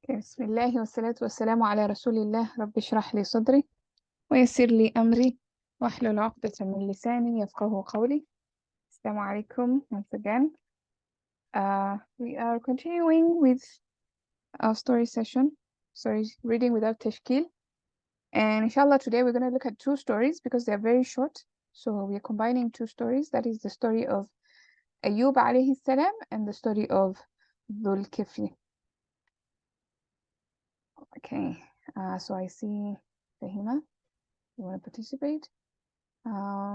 بسم الله والصلاة والسلام على رسول الله. رب اشرح لي صدري ويسر لي أمري واحلل عقدة من لساني يفقه قولي. السلام عليكم once again. We are continuing with our story session, reading without Tashkeel. And inshallah today we're going to look at two stories because they are very short. So we are combining two stories. That is the story of Ayyub alayhi salam and the story of Dhul Kifl. Okay, so I see Fahima, you want to participate?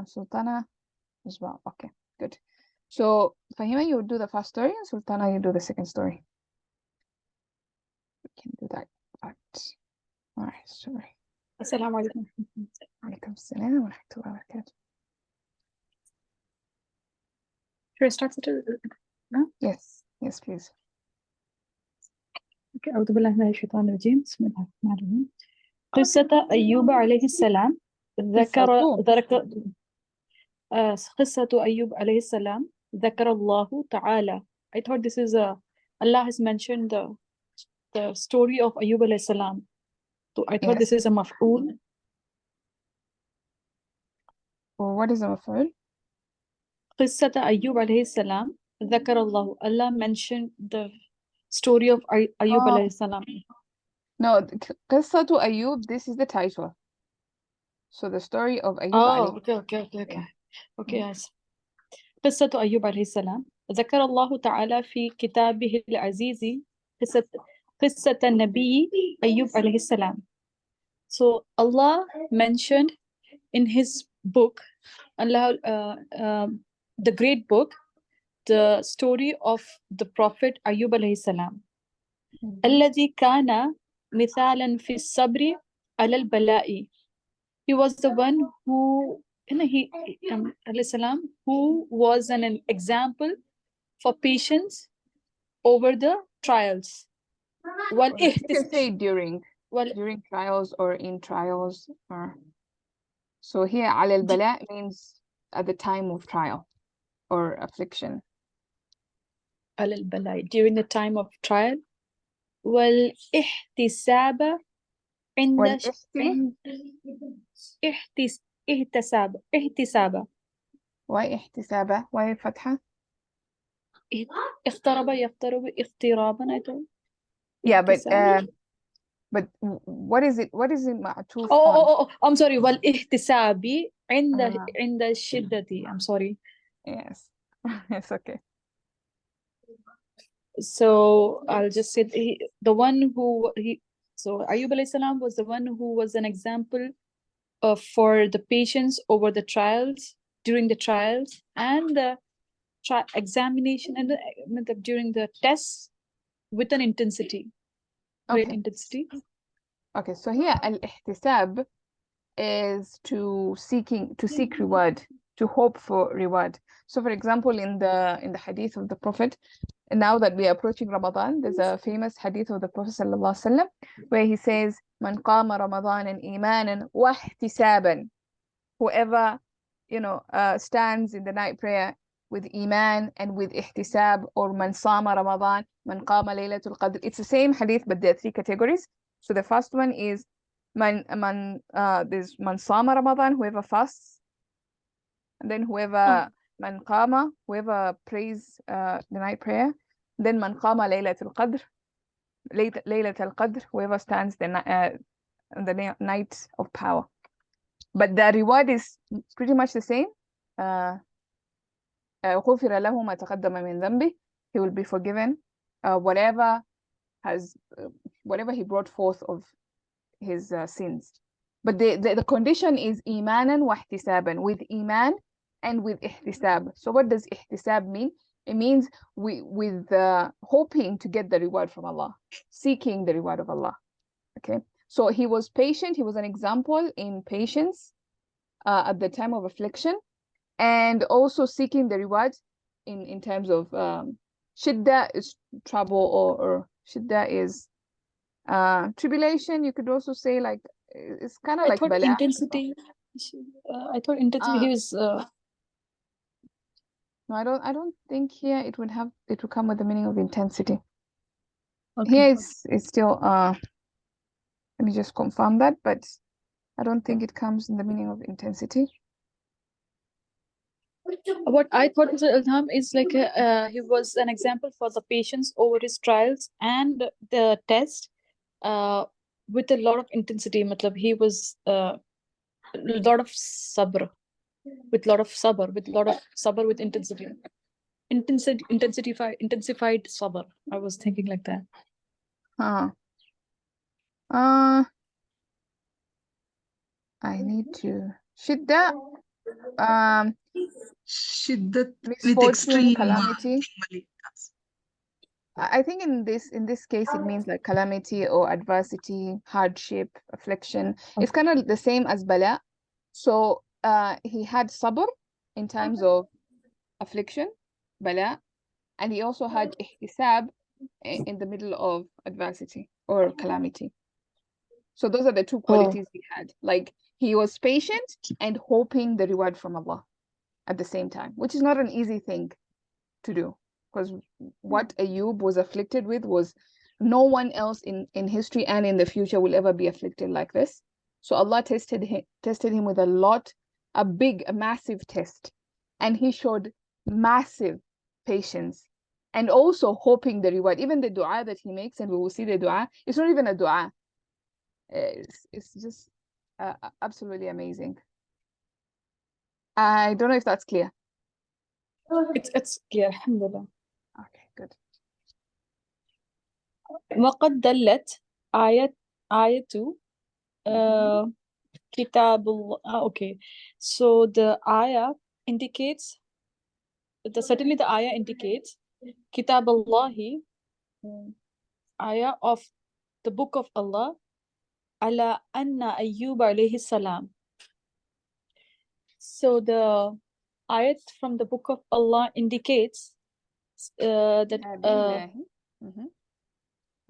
Sultana as well. Okay, good. So Fahima, you do the first story, and Sultana, you do the second story. We can do that part. All right, sorry. Assalamu alaikum. Alaikum salam wa rahmatullahi wa barakatuh. Should I start now? Yes, please. Okay. أعوذ بالله من الشيطان الرجيم. بسم الله الرحمن الرحيم. قصة أيوب عليه السلام قصة أيوب عليه السلام ذكر الله تعالى. I thought this is Allah has mentioned the story of Ayyub alayhi salam. So I thought this is a maf'ul. Well, what is a maf'ul? قصة أيوب عليه السلام ذكر الله. Allah mentioned the story of Ayyub alayhi salam. No, Qissatu Ayyub, this is the title. So the story of Ayyub alayhi. Okay, yes. قصة أيوب عليه السلام ذكر الله تعالى في كتابه العزيز قصة النبي أيوب عليه السلام. So Allah mentioned in his book, the great book, the story of the Prophet Ayyub alayhi salam. الذي كان مثالا في الصبر على البلاء. He was the one who who was an example for patience over the trials. Well, you can say during trials or in trials. So here على البلاء means at the time of trial or affliction. على البلاء, during the time of trial. والاحتساب عند احتساب. Why احتساب? Why فتحة? اقترب يقترب اقترابا, I thought. Yeah, but what is it معطوف on? Oh, I'm sorry. والاحتساب عند الشدة. I'm sorry. Yes. It's okay. So I'll just say so Ayyub alayhi salam was the one who was an example for the patience over the trials, during the trials, and the examination and during the tests with an intensity, great intensity. Okay, so here al-ihtisab is to seek reward, to hope for reward. So for example, in the hadith of the Prophet, and now that we are approaching Ramadan, there's a famous hadith of the Prophet ﷺ where he says, "Man qama Ramadanan imanan wa ihtisaban." Whoever stands in the night prayer with iman and with ihtisab, or man sama Ramadan, man qama laylatul qadr. It's the same hadith, but there are three categories. So the first one is there's man sama Ramadan, whoever fasts, and then whoever man qama, whoever prays the night prayer, then man qama laylatul qadr, laylatul qadr, whoever stands the night of power. But the reward is pretty much the same. غفر له ما تقدم من ذنبه. He will be forgiven whatever he brought forth of his sins. But the condition is imanan wa ihtisaban, with iman and with ihtisab. So what does ihtisab mean? It means with hoping to get the reward from Allah, seeking the reward of Allah. Okay, so he was patient. He was an example in patience at the time of affliction, and also seeking the reward in terms of shidda is trouble, or shidda is tribulation. You could also say, like, it's kind of like bala. Intensity. I thought intensity is no, I don't think here it would come with the meaning of intensity. Here Okay. it's still let me just confirm that, but I don't think it comes in the meaning of intensity. What I thought was Ilham is like he was an example for the patients over his trials and the test with a lot of intensity. Matlab, he was a lot of sabr, with lot of sabr, with intensity. Intensified sabr. I was thinking like that. Uh, I need to shidda, شدة with misfortune, extreme calamity. I think in this case it means like calamity or adversity, hardship, affliction. It's kind of the same as bala. So he had sabr in times of affliction, bala, and he also had ihtisab in the middle of adversity or calamity. So those are the two qualities he had. Like he was patient and hoping the reward from Allah at the same time, which is not an easy thing to do, because what Ayyub was afflicted with was no one else in history and in the future will ever be afflicted like this. So Allah tested him with a massive test, and he showed massive patience and also hoping the reward. Even the dua that he makes, and we will see the dua, it's not even a dua. It's just absolutely amazing. I don't know if that's clear. It's clear. Alhamdulillah. Okay, good. وقد دلت آية كتاب الله. Okay, so the ayah indicates certainly the ayah indicates Kitab Allahi, ayah of the book of Allah, ala anna Ayyub alayhi salam. So the ayat from the book of Allah indicates that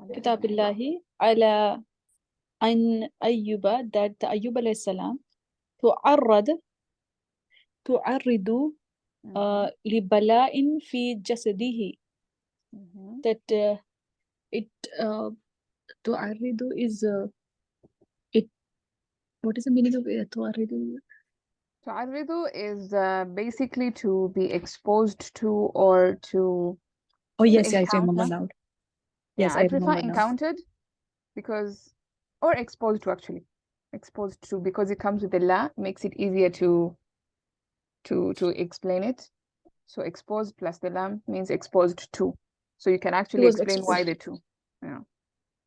Kitabillahi ala an Ayyuba, that the Ayyub alayhi salam tu'arridu libala'in fi jasadihi, that it tu'arridu is it. What is the meaning of tu'arridu? Tu'arridu is basically to be exposed to or to Oh yes, I encounter. remember now. Yes, Yes, I I prefer remember now. encountered because, or exposed to actually. Exposed to, because it comes with the la, makes it easier to explain it. So exposed plus the lam means exposed to. So you can actually was explain why exposed. the two.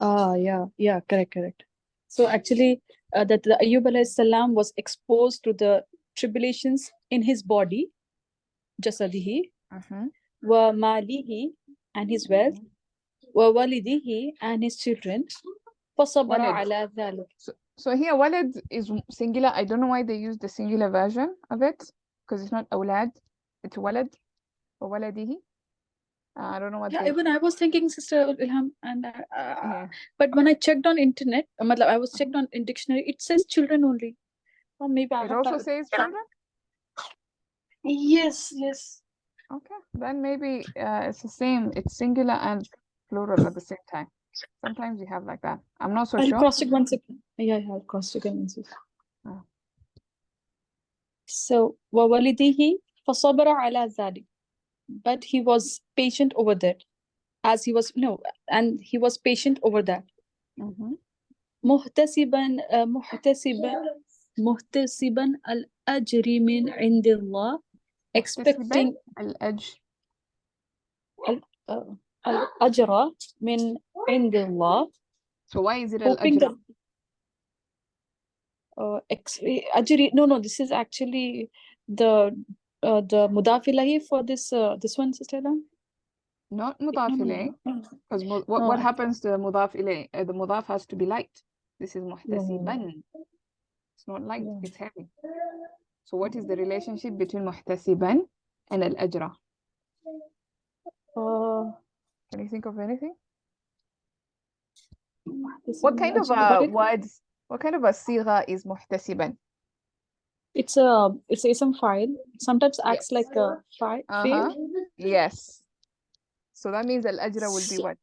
Yeah. Yeah, correct. So actually, that the Ayyub alayhi salam was exposed to the tribulations in his body, jasadihi, wa malihi, and his wealth, wa walidihi, and his children. فصبر Walad. على ذلك. So here walad is singular. I don't know why they use the singular version of it, because it's not awlad, it's walad or waladihi. I don't know what they. Even I was thinking, Sister Ilham, and but when I checked on internet, I was checked on in dictionary, it says children only. Or maybe I It have also says children. Yes. Okay, then maybe it's the same. It's singular and plural at the same time. Sometimes you have like that. I'm not so I'll sure. cross check one second. Yeah, I'll cross check one second. Oh. So وَوَلِدِهِ فَصَبَرَ عَلَى ذَلِكَ, but he was patient over that, as he was and he was patient over that. محتسبا الأجر من عند الله, expecting الأجر الأجر من عند الله. So why is it hoping الأجر? Ajri, no, this is actually the mudaf ilahi for this one, Sister Lam? Not mudaf ilayh, because what happens to mudaf ilayh? The mudaf has to be light. This is muhtasiban. It's not light, it's heavy. So what is the relationship between muhtasiban and al-ajra? Can you think of anything? What kind of words, what kind of a sigha is muhtasiban? It's a ism file. Sometimes acts like a file. Yes. So that means al-ajra will be what?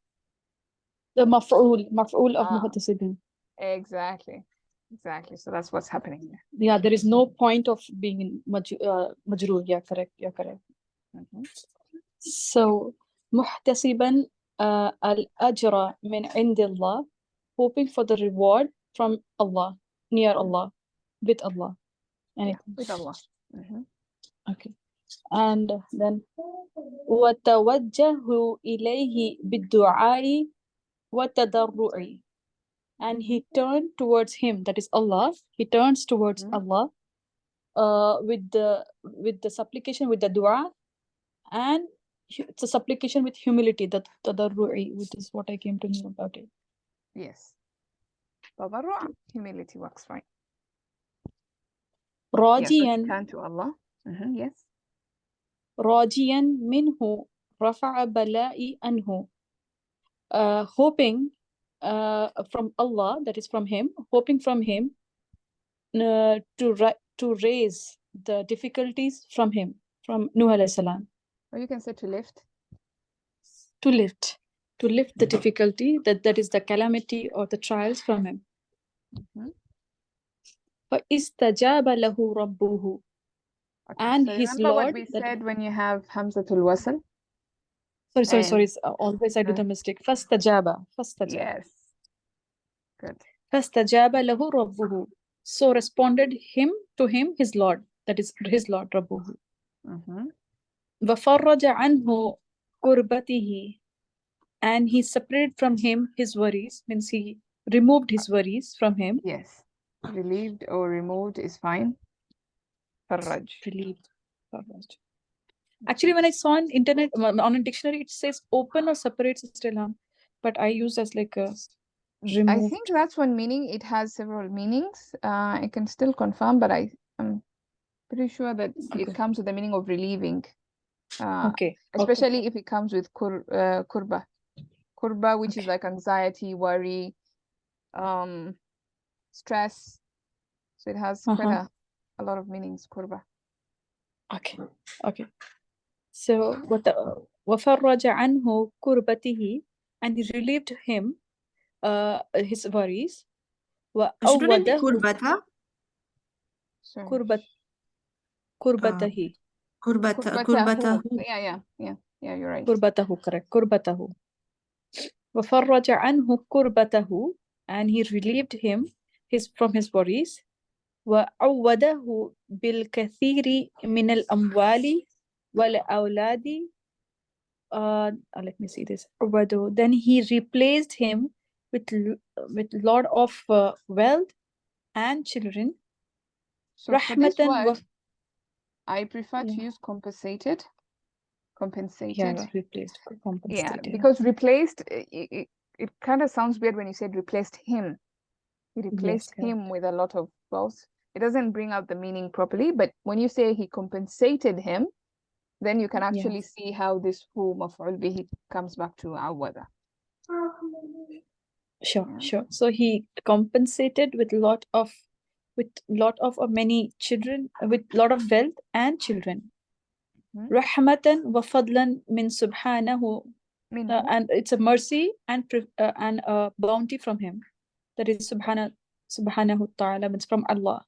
The maf'ul of Ah, muhtasibin. exactly. Exactly. So that's what's happening here. Yeah, there is no point of being in majroor. Yeah, correct. Yeah, correct. Mhm. So muhtasiban al-ajra min indillah, hoping for the reward from Allah, near Allah, with Allah. Yeah, Anything. with Allah. Mhm. Okay. And then وَتَوَجَّهُ إِلَيْهِ بِالدُّعَاءِ وَالتَّضَرُّعِ. And he turned towards him, that is Allah. He turns towards Mhm. Allah with the supplication, with the dua, and it's a supplication with humility, that tadarru'i, which is what I came to know about it. Yes. Tadarru', humility works fine. Yes, but you راجيا turn to Allah. Yes. راجيا منه رفع بلائي عنه. Hoping from Allah, that is from him, hoping from him to raise the difficulties from him, from Nuh alayhi salam. Or you can say to lift. To lift the difficulty, that is the calamity or the trials from him. Mhm. فَإِسْتَجَابَ لَهُ رَبُّهُ. Okay. And So his remember what Lord, we that said when you have Hamzatul Wasl? sorry, And always I do the mistake. فَاسْتَجَابَ. yes. Good. فَاسْتَجَابَ لَهُ رَبُّهُ. So responded to him his Lord, that is his Lord, رَبُّهُ. Mhm. وَفَرَّجَ عَنْهُ كُرْبَتِهِ. And he separated from him his worries, means he removed his worries from him. Yes. Relieved or removed is fine. Farraj. Relieved. Farraj. Actually, when I saw on internet, on a dictionary, it says open or separates istilham, but I use as like a I think removed. that's one meaning. It has several meanings. I can still confirm, but I'm pretty sure that Okay. it comes with the meaning of relieving. Okay. Especially if it comes with kurba. Kurba, which is like anxiety, worry, stress. So it has quite a lot of meanings, kurba. Okay. Okay. So وَفَرَّجَ عَنْهُ كُرْبَتِهِ, and he relieved him his worries. Shouldn't it be وَأَوَّدَهُ kurbata? Sorry. كُرْبَتَهِ. Kurbatahu. Yeah, you're right. كُرْبَتَهُ, correct. كُرْبَتَهُ. وَفَرَّجَ عَنْهُ كُرْبَتَهُ, and he relieved him from his worries. وَعَوَّدَهُ بِالْكَثِيرِ مِنَ الْأَمْوَالِ وَالْأَوْلَادِ. Let me see this. Then he replaced him with lot of wealth and children. So for this Rahmatan word, I prefer to yeah. use compensated. Yeah, replaced, compensated. Yeah, because replaced, it kind of sounds weird when you said replaced him. He replaced Yes, him with a lot of wealth. It doesn't bring out the meaning properly, but when you say he compensated him, then you can actually see how this who maf'ul bihi comes back to awada. Sure. So he compensated with lot of or many children, with lot of wealth and children. Rahmatan wa fadlan min subhanahu. And it's a mercy and a bounty from him. That is subhanahu ta'ala, means from Allah.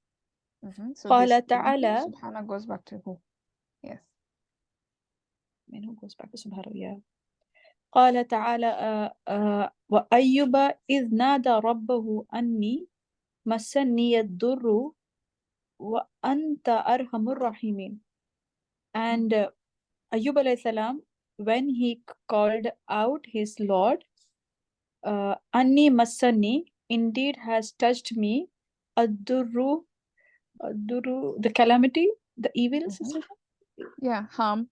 So Qala this ta'ala. subhana goes back to who? Yes. Who goes back to subhanahu? Yeah. قال تعالى وأيوب إذ نادى ربه أني مسني الضر وأنت أرحم الراحمين. And Ayyub alayhi salam, when he called out his Lord, Anni Masani, indeed has touched me, Ad-durru, the calamity, the evils. Yeah, harm.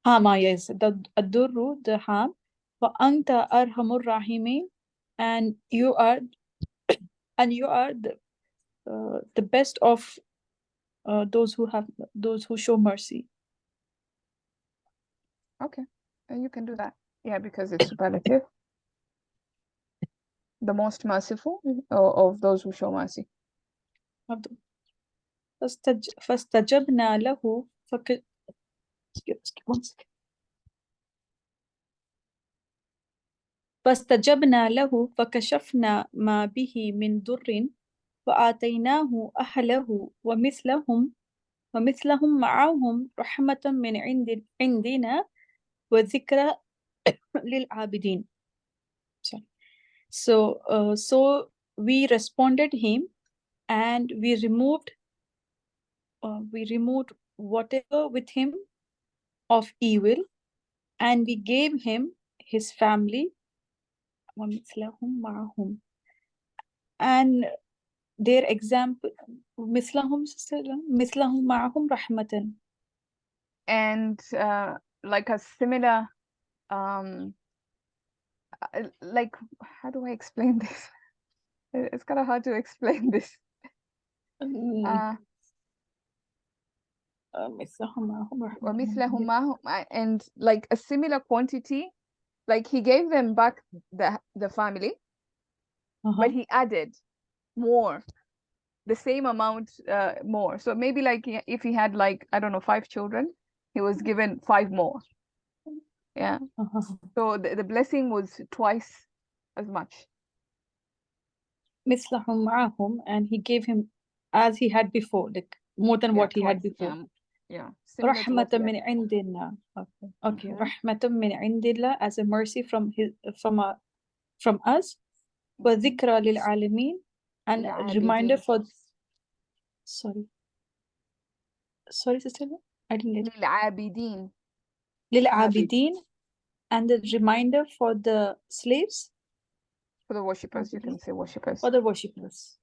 Yes, the Ad-durru, the harm. Wa anta arhamur rahimin, and you are the best of those who show mercy. Okay, you can do that. Yeah, because it's superlative. The most merciful of those who show mercy. فاستجبنا له فاستجبنا له فكشفنا ما به من ضر وآتيناه أهله ومثلهم معهم رحمة من عندنا وذكرى للعابدين. Sorry. So we responded him, and we removed whatever with him of evil, and we gave him his family ومثلهم معهم, and their example مثلهم معهم رحمة. And like a similar like, how do I explain this? It's kind of hard to explain this. ومثلهم معهم, and like a similar quantity, like he gave them back the family, but he added more, the same amount more. So maybe like if he had like, I don't know, 5 children, he was given 5 more. Yeah. So the blessing was twice as much. مثلهم معهم, and he gave him as he had before, like more than what he had before. Yeah. رحمة من عندنا. Okay. رحمة من عندنا, as a mercy from us. وذكرى للعالمين, and a reminder for. Sorry, sister, I didn't get it. للعابدين, and the reminder for the slaves. For the worshippers, you can say worshippers. For the worshippers.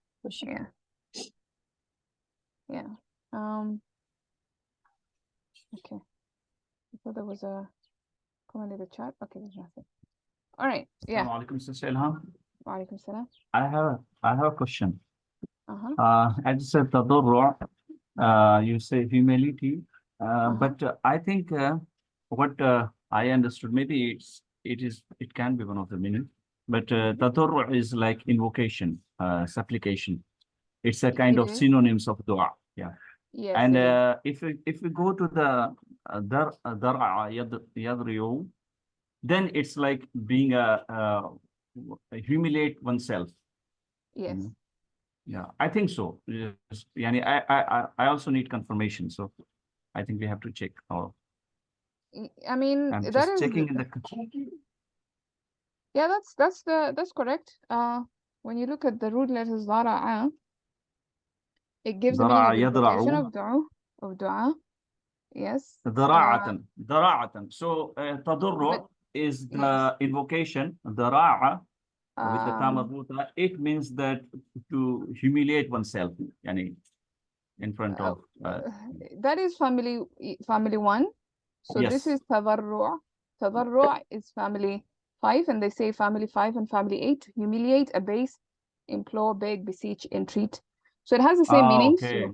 Yeah. Okay. I thought there was a comment in the chat. Okay, there's nothing. All right. Yeah. Assalamualaikum, Sister Ilham. Walaikum salam. I have a question. As you said, tadarru', you say humility, but I think what I understood, maybe it can be one of the meaning, but tadarru' is like invocation, supplication. It's a kind of synonyms of dua. Yeah. Yes. And if we go to the dar'a yadri'u, then it's like being humiliate oneself. Yes. Yeah, I think so. Yes. I also need confirmation, so I think we have to check. I mean, I'm that just is checking in the. Yeah, that's correct. When you look at the root letters dara'a, it gives the meaning of invocation of dua. Yes. Dara'atan. So tadarru' is the invocation. Dara'a with the ta, it means that to humiliate oneself, in front of. That is family 1. So yes. This is tadarru'. Tadarru' is family 5, and they say family 5 and family 8. Humiliate, abase, implore, beg, beseech, entreat. So it has the same meaning. Okay.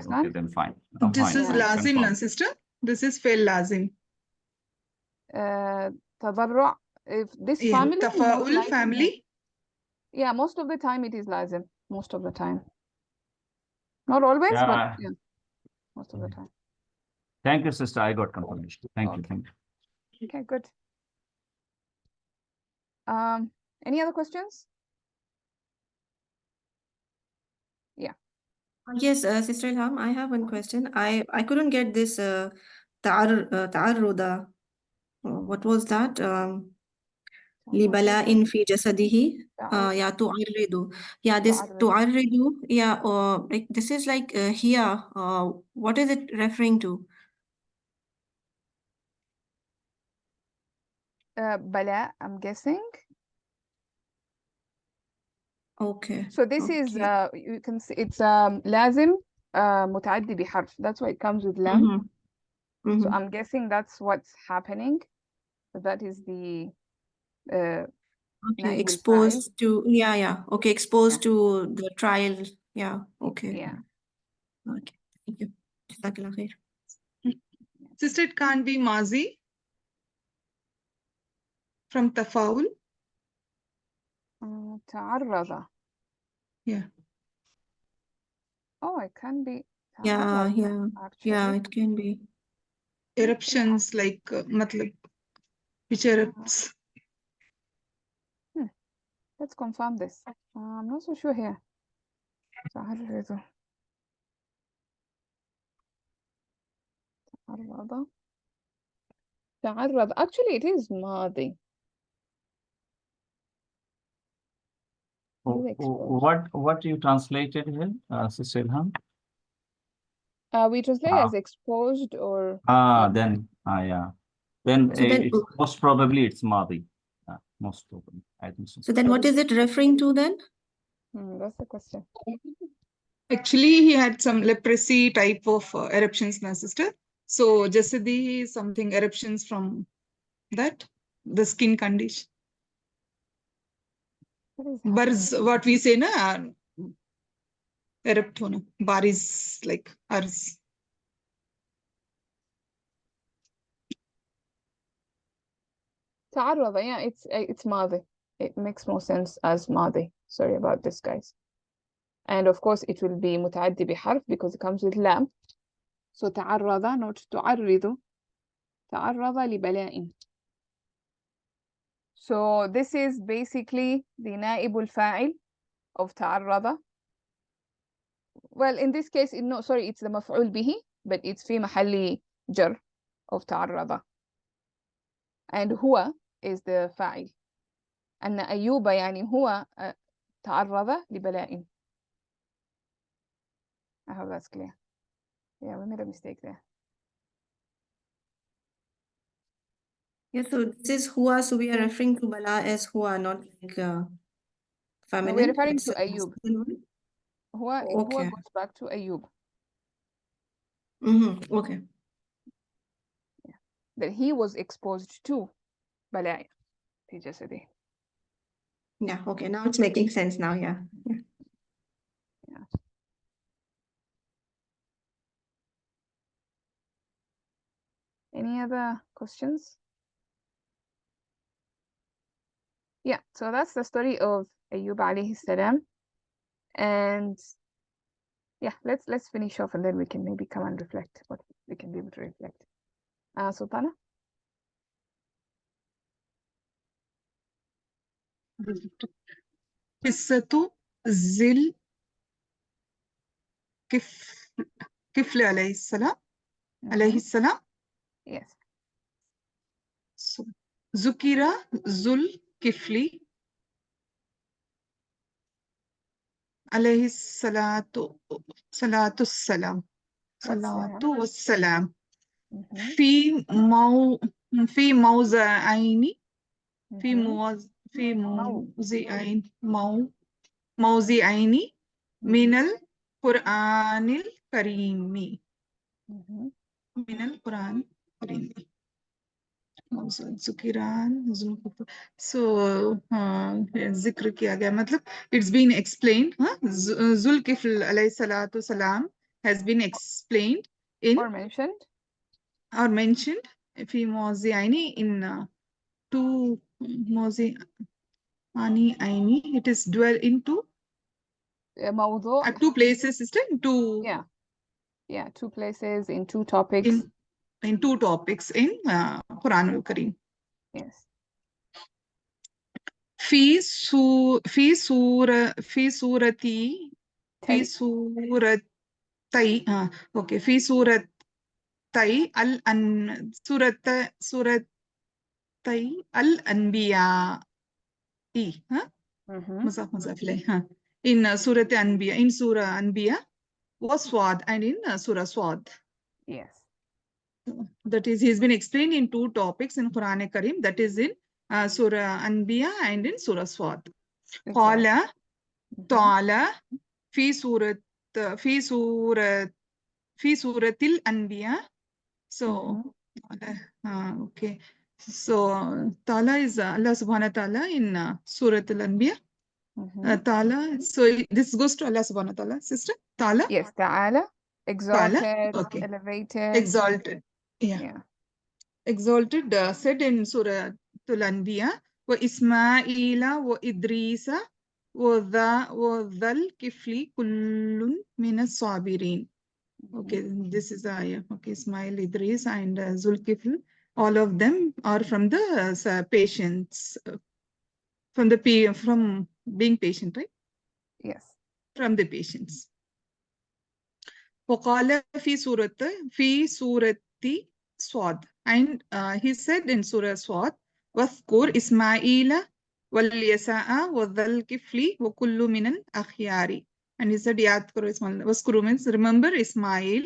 So Okay, then fine. This is lazim, na sister. This is fail lazim. Tadarru'. If this family, tafa'ul family. Yeah, most of the time it is lazim. Most of the time. Not always, but yeah, most of the time. Thank you, sister. I got confirmation. Thank you. Okay, good. Any other questions? Yeah. Yes, Sister Ilham, I have one question. I couldn't get this ta'arruda. What was that? Libala'in fi jasadihi. Yeah, tu'arridu. Yeah, this tu'arridu. Yeah, like this is like here. What is it referring to? Bala, I'm guessing. Okay. So this is you can see it's lazim mutaaddi biharf. That's why it comes with lam. So I'm guessing that's what's happening. That is the okay, exposed to okay, exposed to the trial. Yeah, okay. Yeah. Okay, thank you. Jazakallah khair. Sister, it can't be mazi from tafaul. Ta'arrada. Yeah. Oh, it can be. Yeah, actually. yeah, it can be. Eruptions like matlab, which erupts. Let's confirm this. I'm not so sure here. تعرض. Actually, it is ماضي. What you translated here, Sister Ilham? We translate as exposed or then yeah. Then, So then it's most probably it's Madi. Most probably, I think so. So then what is it referring to then? That's the question. Actually, he had some leprosy type of eruptions, my sister. So Jasadi is something eruptions from that, the skin condition. Bars, what we say, na erupt hona. Bar is like ours. تعرض, yeah, it's ماضي. It makes more sense as ماضي. Sorry about this, guys. And of course, it will be متعدي بحرف because it comes with لام. So تعرض, not تعرض. تعرض لبلاء. So this is basically the نائب الفاعل of تعرض. Well, in this case, it's the مفعول به, but it's في محل جر of تعرض. And هو is the فاعل. أن أيوب يعني هو تعرض لبلاء. I hope that's clear. Yeah, we made a mistake there. Yeah, so this is Hua, so we are referring to Bala as Hua, not like feminine. We're referring It's to Ayyub. Hua Okay. goes back to Ayyub. Okay. Yeah. That he was exposed to Bala. He just said it. Yeah, okay. Now it's making sense now, yeah. Yeah. Any other questions? Yeah, so that's the story of Ayyub alayhi salam. And yeah, let's finish off and then we can maybe come and reflect what we can be able to reflect. Sultana? قصة ذل كفل عليه السلام. عليه السلام. Yes. ذكر ذل كفل عليه الصلاة والسلام. والسلام. في موضعين موضعين من القرآن الكريم. من القرآن الكريم. So ذكر किया गया, मतलब it's been explained. Dhul Kifl alayhi salatu salam has been explained in or mentioned في موضعين in two موضعين. It is dwell into موضوع. at two places, sister. Yeah, two places in two topics. In two topics in Quran al-Karim. Yes. في سورتي okay, في سورتي الأنبياء. مضاف إليه. In Surah Anbiya, in Surah Anbiya was Swad, and in Surah Swad. Yes. That is, he's been explained in two topics in Quran Karim. That is in Surah Anbiya and in Surah Swad. قال تعالى في سورة الأنبياء. So okay. So Ta'ala is Allah subhanahu wa ta'ala in Surah al-Anbiya. Ta'ala. So this goes to Allah subhanahu wa ta'ala, sister. Ta'ala. Yes, Ta'ala. Exalted, Ta'ala. Okay. elevated. Exalted. Yeah. Exalted said in Surah al-Anbiya, wa Ismaila wa Idrisa wa dhal kifli kullun min as-sabirin. Okay, this is the ayah. Okay, Ismail, Idris, and Dhul Kifl. All of them are from the patients, from being patient, right? Yes. From the patients. وقال في سورة صاد, and he said in Surah Swad, واذكر إسماعيل واليساء وذا الكفل وكل من الأخيار. And he said, واذكر means remember Ismail,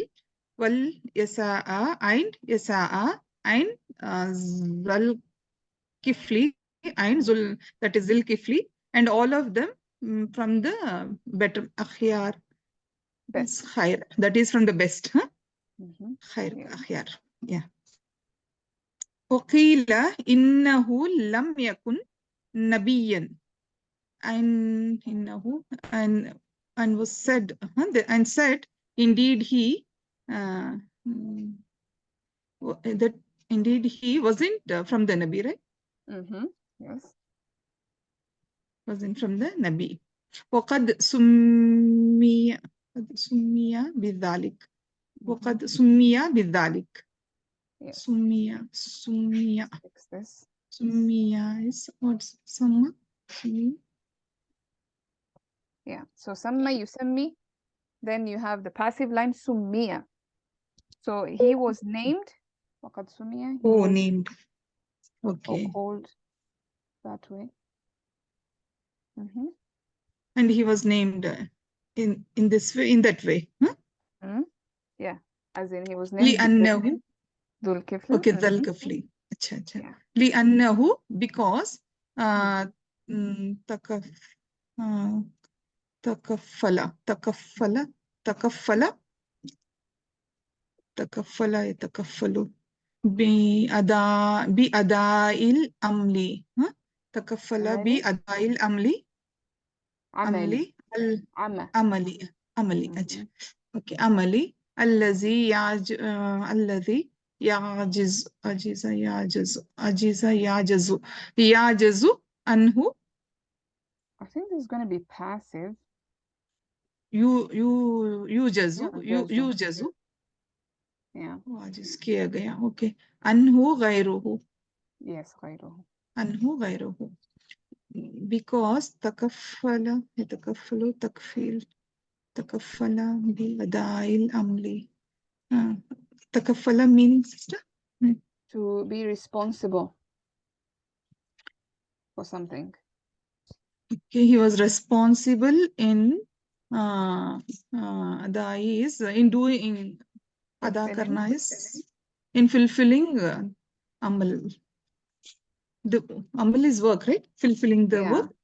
واليساء and Yasa'a, and ذا الكفل and Zul, that is Dhul Kifl, and all of them from the better أخيار. Best. Khair. That is from the best. Huh? Khair, akhyar. Yeah. وقيل إنه لم يكن نبيا. And إنه and was said and said indeed he that indeed he wasn't from the Nabi, right? Yes. Wasn't from the Nabi. وقد سمي بذلك. وقد سمي بذلك. Summiya is what's Samma? Yeah. So Samma yusammi, then you have the passive line Summiya. So he was named. Waqad Summiya. Oh, named. Okay. Or called that way. And he was named in this way, in that way. Huh? Yeah. As in he was named لأنه Dhul Kifl. Okay, Dhul Kifl. अच्छा. لأنه because تكفل بأداء الأمر. تكفل بأداء الأمر. عملي. Okay, عملي الذي يعجز عنه. I think this is going to be passive. يوجز. Yeah. عاجز किया गया. Okay. عنه غيره. Yes, غيره. عنه غيره. Because تكفل تكفيل تكفل بأداء الأمر. تكفل means to be responsible for something. Okay, he was responsible in ada is in doing ada karna is in fulfilling amal. The amal is work, right? Fulfilling the work.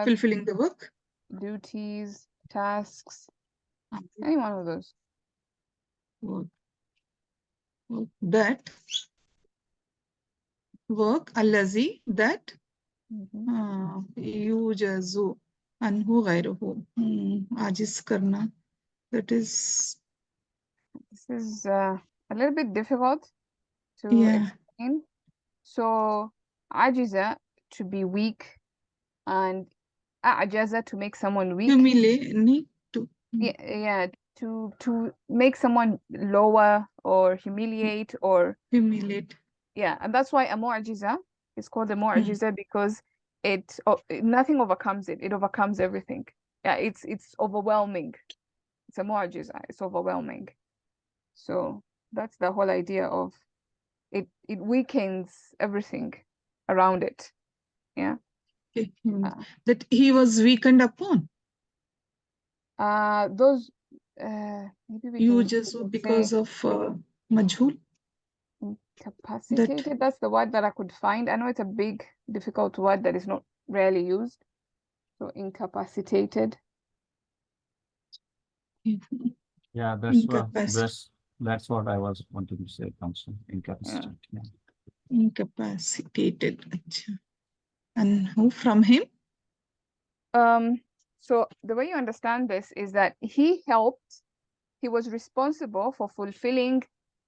Fulfilling the work. Duties, tasks, any one of those. Work. That work allazi that yujazu anhu ghayruhu. Ajiz karna. That is. This is a little bit difficult to explain. So ajiza, to be weak, and ajaza, to make someone weak. Humiliate. To make someone lower or humiliate or yeah, and that's why a mu'jiza is called a mu'jiza, because nothing overcomes it. It overcomes everything. Yeah, it's overwhelming. It's a mu'jiza. It's overwhelming. So that's the whole idea of it. It weakens everything around it. Yeah. That he was weakened upon. Those maybe we you can just because of majhul. Incapacitated. That's the word that I could find. I know it's a big, difficult word that is not rarely used. So incapacitated. Yeah, that's what I was wanting to say. Also, incapacitated. Yeah. Incapacitated. And who from him? So the way you understand this is that he was responsible for fulfilling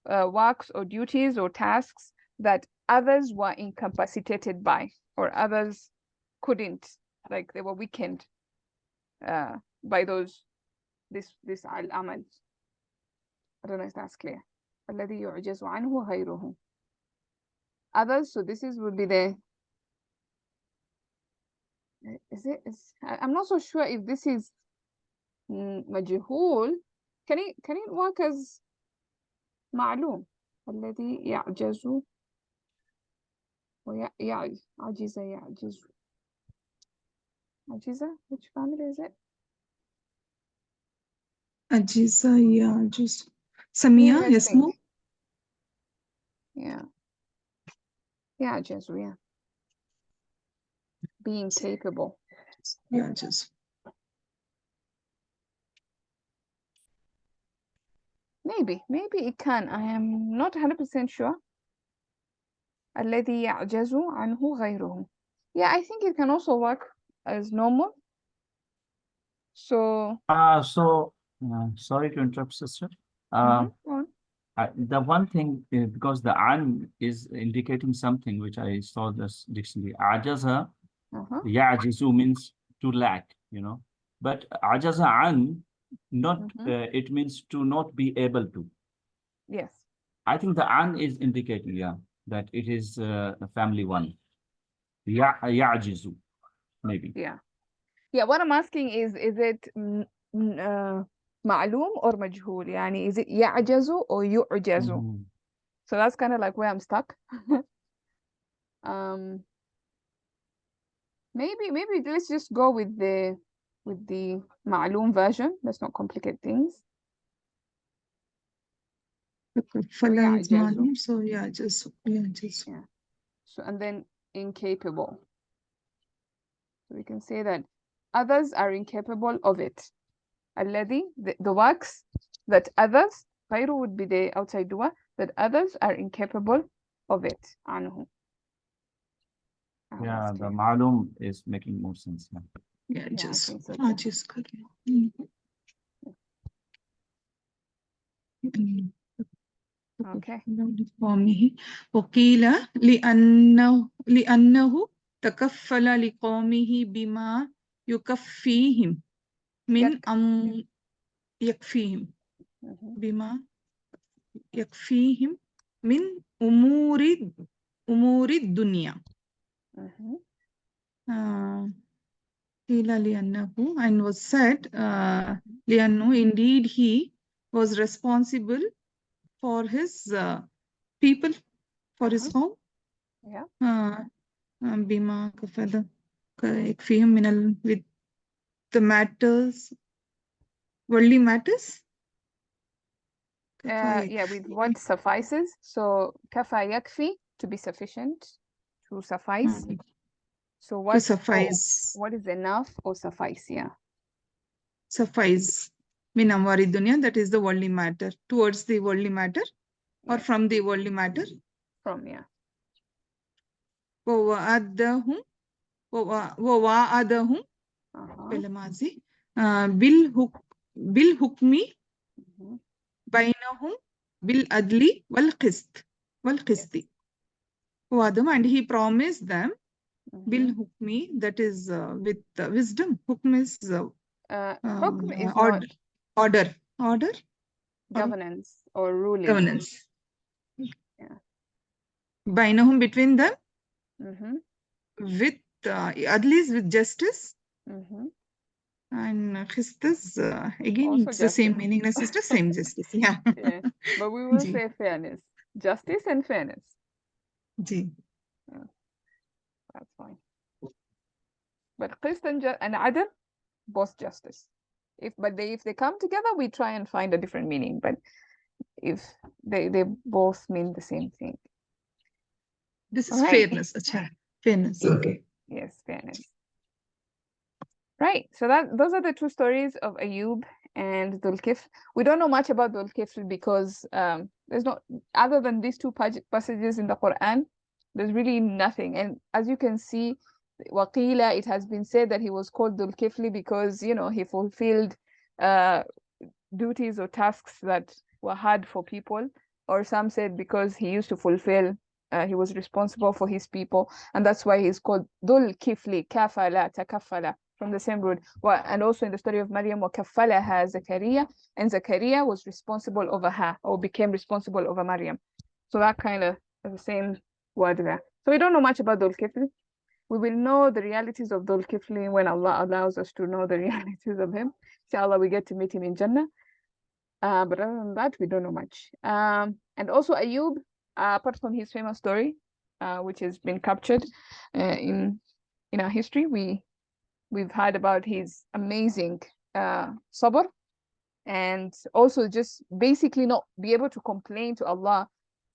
works or duties or tasks that others were incapacitated by, or others couldn't, like they were weakened by this al-amal. I don't know if that's clear. الذي يعجز عنه غيره. Others, so this would be the I'm not so sure if this is مجهول. Can it work as معلوم الذي يعجز عجز يعجز عجزة? Which family is it? Ajiza يعجز. Samia Let's يسمو. think. Yeah. يعجز, yeah. Being capable. يعجز. Maybe it can. I am not 100% sure. الذي يعجز عنه غيره. Yeah, I think it can also work as normal. So. Sorry to interrupt, sister. Go on. The one thing, because the an is indicating something which I saw this dictionary. Ajaza, ya'jizu means to lack, you know. But ajaza an, not it means to not be able to. Yes. I think the an is indicating, that it is a family one. Ya'jizu, maybe. Yeah. What I'm asking is it معلوم or مجهول? يعني is it يعجز or يعجز? So that's kind of like where I'm stuck. Maybe let's just go with the معلوم version. Let's not complicate things. فلا is معلوم, so يعجز. Yeah. So and then incapable. So we can say that others are incapable of it. الذي, the works that others, غيره would be the outside dua, that others are incapable of it. عنه. Yeah, the ma'lum is making more sense now. Yeah, just okay. وقيل لأنه تكفل لقومه بما يكفيهم من يكفيهم بما يكفيهم من أمور الدنيا. قيل لأنه, and was said لأنه, indeed he was responsible for his people, for his home. بما كفل يكفيهم من with the matters, worldly matters. With what suffices. So kafa yakfi, to be sufficient, to suffice. So what, to suffice. What is enough or suffice? Suffice. Min amwari dunya, that is the worldly matter. Towards the worldly matter, or from the worldly matter. From, ووعدهم بالماضي بالحكم بينهم بالعدل والقسط. وعدهم, and he promised them بالحكم, that is with wisdom. Hukm is order. Governance or ruling. Governance. بينهم, between them. With at least with justice. And qistas, again, also it's justice. The same meaning as sister, same justice. Yeah. But we will say fairness. Justice and fairness. That's fine. But qist and adl, both justice. If they come together, we try and find a different meaning. But if they both mean the same thing. This is fairness. Fairness. Okay. Yes, fairness. Right. So those are the two stories of Ayyub and Dhul Kifl. We don't know much about Dhul Kifl because there's not, other than these two passages in the Quran, there's really nothing. And as you can see, Waqila, it has been said that he was called Dhul Kifl because, he fulfilled duties or tasks that were hard for people. Or some said because he used to fulfill, he was responsible for his people. And that's why he's called Dhul Kifli, kafala, takafala, from the same root. And also in the story of Maryam, وَكَفَّلَهَا Zakaria, and Zakaria was responsible over her, or became responsible over Maryam. So that kind of is the same word there. So we don't know much about Dhul Kifl. We will know the realities of Dhul Kifl when Allah allows us to know the realities of him. Inshallah, we get to meet him in Jannah. But other than that, we don't know much. And also Ayyub, apart from his famous story, which has been captured in our history, we've heard about his amazing sabr, and also just basically not be able to complain to Allah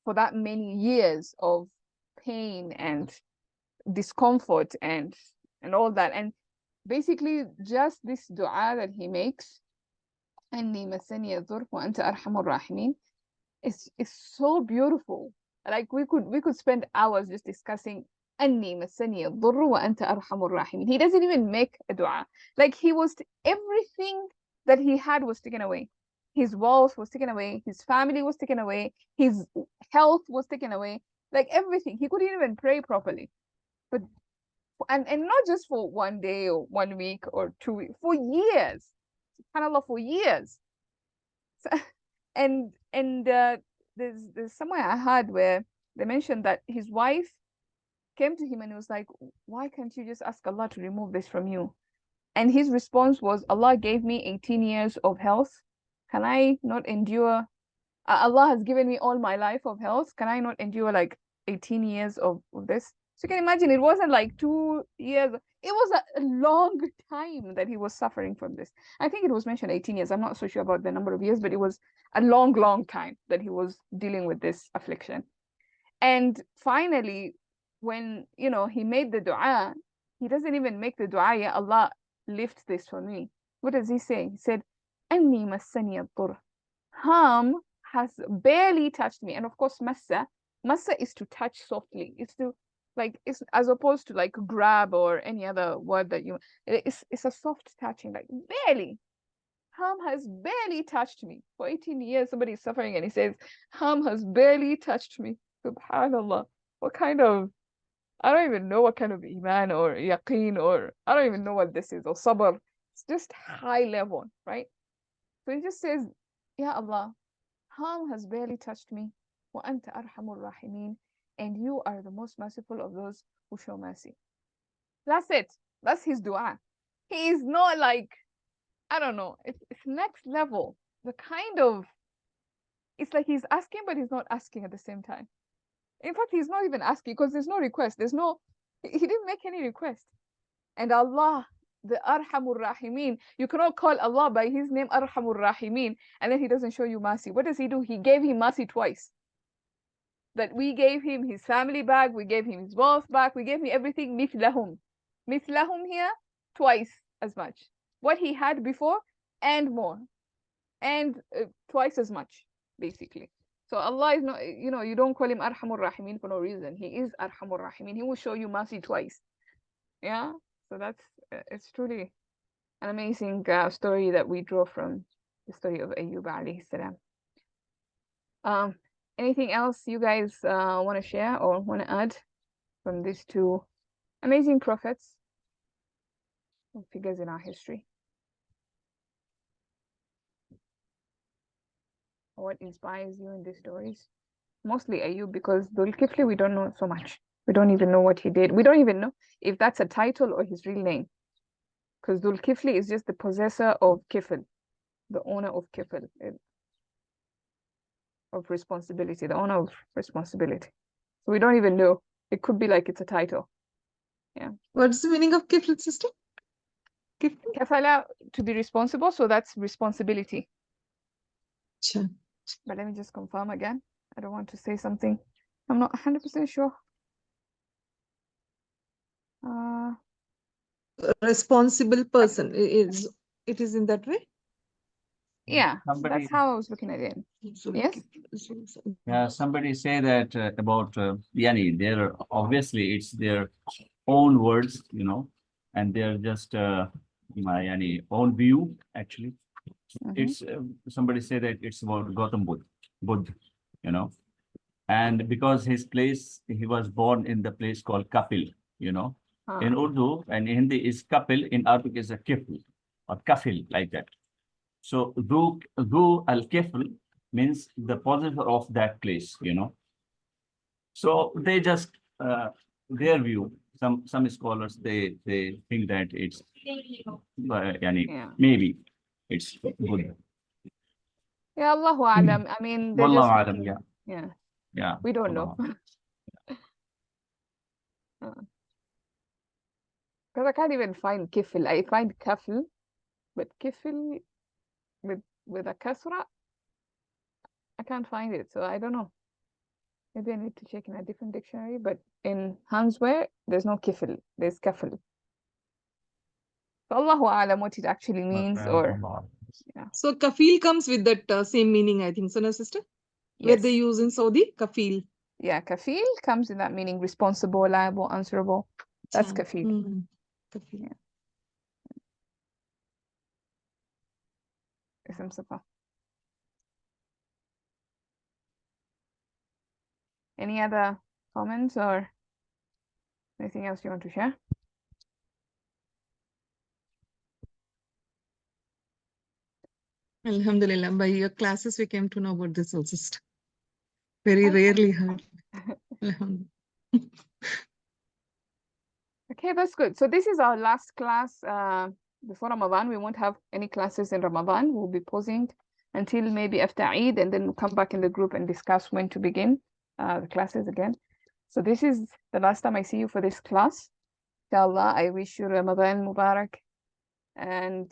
for that many years of pain and discomfort and all that. And basically just this dua that he makes, أني مسني الضر وأنت أرحم الراحمين, it's so beautiful. Like we could spend hours just discussing أني مسني الضر وأنت أرحم الراحمين. He doesn't even make a dua. Like everything that he had was taken away. His wealth was taken away, his family was taken away, his health was taken away, like everything. He couldn't even pray properly. But and not just for one day or 1 week or 2 weeks, for years. SubhanAllah, for years. So, and there's somewhere I heard where they mentioned that his wife came to him and was like, why can't you just ask Allah to remove this from you? And his response was, Allah gave me 18 years of health. Can I not endure? Allah has given me all my life of health. Can I not endure like 18 years of this? So you can imagine, it wasn't like 2 years. It was a long time that he was suffering from this. I think it was mentioned 18 years. I'm not so sure about the number of years, but it was a long, long time that he was dealing with this affliction. And finally, when, he made the dua, he doesn't even make the dua, ya Allah, lift this for me. What does he say? He said, Anni massani ad-dur. Harm has barely touched me. And of course, massa is to touch softly. It's to, like, it's as opposed to like grab or any other word that it's a soft touching, like barely. Harm has barely touched me. For 18 years, somebody is suffering and he says, harm has barely touched me. Subhanallah. What kind of, I don't even know what kind of iman or yaqeen, or I don't even know what this is, or sabr. It's just high level, right? So he just says, Ya Allah, harm has barely touched me. Wa anta arhamur rahimin. And you are the most merciful of those who show mercy. That's it. That's his dua. He is not like, I don't know, it's next level. The kind of, it's like he's asking, but he's not asking at the same time. In fact, he's not even asking because there's no request. He didn't make any request. And Allah, the Arhamur Rahimin, you cannot call Allah by his name Arhamur Rahimin and then he doesn't show you mercy. What does he do? He gave him mercy twice. That we gave him his family back, we gave him his wealth back, we gave him everything mithlahum. Mithlahum here, twice as much. What he had before and more. And twice as much, basically. So Allah is not, you don't call him Arhamur Rahimin for no reason. He is Arhamur Rahimin. He will show you mercy twice. Yeah? So it's truly an amazing story that we draw from the story of Ayyub alayhi salam. Anything else you guys want to share or want to add from these two amazing prophets or figures in our history? What inspires you in these stories? Mostly Ayyub, because Dhul Kifl, we don't know so much. We don't even know what he did. We don't even know if that's a title or his real name. Because Dhul Kifl is just the possessor of Kifl, the owner of Kifl, of responsibility, the owner of responsibility. So we don't even know. It could be like it's a title. Yeah. What's the meaning of Kifl, sister? Kifl? Kafala, to be responsible, so that's responsibility. Sure. But let me just confirm again. I don't want to say something I'm not 100% sure. Responsible person it is in that way? Yeah, that's how I was looking at it. Yes? Yeah, somebody say that about Yani, they're obviously it's their own words, and they're just my Yani own view actually. It's somebody say that it's about Gautam Buddha, and because his place, he was born in the place called Kapil, in Urdu, and in Hindi is Kapil, in Arabic is a Kifl or Kafil, like that. So Dhu al-Kifl means the possessor of that place, So they just their view. some scholars they think that it's Yeah. maybe it's good. Yeah, Allahu Alam. I mean, they're Wallahu just alam, yeah. yeah, Yeah. we don't know. Wallahu Because I can't even find kifl. I find kafl, but kifl with a kasra, I can't find it. So I don't know. Maybe I need to check in a different dictionary. But in Hansware, there's no kifl. There's kafl. So Allahu Alam what it actually means, or yeah. So kafil comes with that same meaning, I think, so no, sister? Where Yes. they use in Saudi, kafil. Yeah, kafil comes in that meaning, responsible, liable, answerable. That's kafil. Mhm. Kafil. Yeah. Ism Safa. Any other comments or anything else you want to share? Alhamdulillah, by your classes we came to know about this also, sister. Very rarely heard. Alhamdulillah. Okay, that's good. So this is our last class before Ramadan. We won't have any classes in Ramadan. We'll be pausing until maybe after Eid, and then we'll come back in the group and discuss when to begin the classes again. So this is the last time I see you for this class. Inshallah, I wish you Ramadan Mubarak, and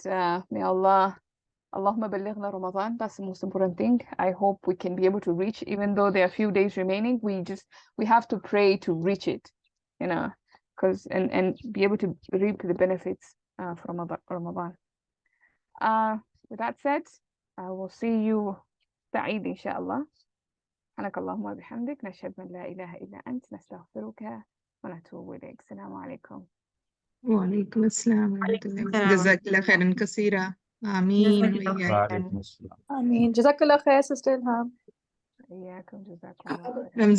may Allahumma balighna Ramadan. That's the most important thing. I hope we can be able to reach, even though there are a few days remaining. We have to pray to reach it, you know, because and be able to reap the benefits from Ramadan. With that said, I will see you Eid inshallah. سبحانك اللهم وبحمدك نشهد أن لا إله إلا أنت نستغفرك ونتوب إليك. السلام عليكم. وعليكم السلام ورحمة الله. السلام. جزاك الله خيرا كثيرا. آمين جزاك الله وإياك. وعليكم السلام. I mean, Jazakallah khair, Sister Ilham. إياكم جزاكم الله خيرا. رمضان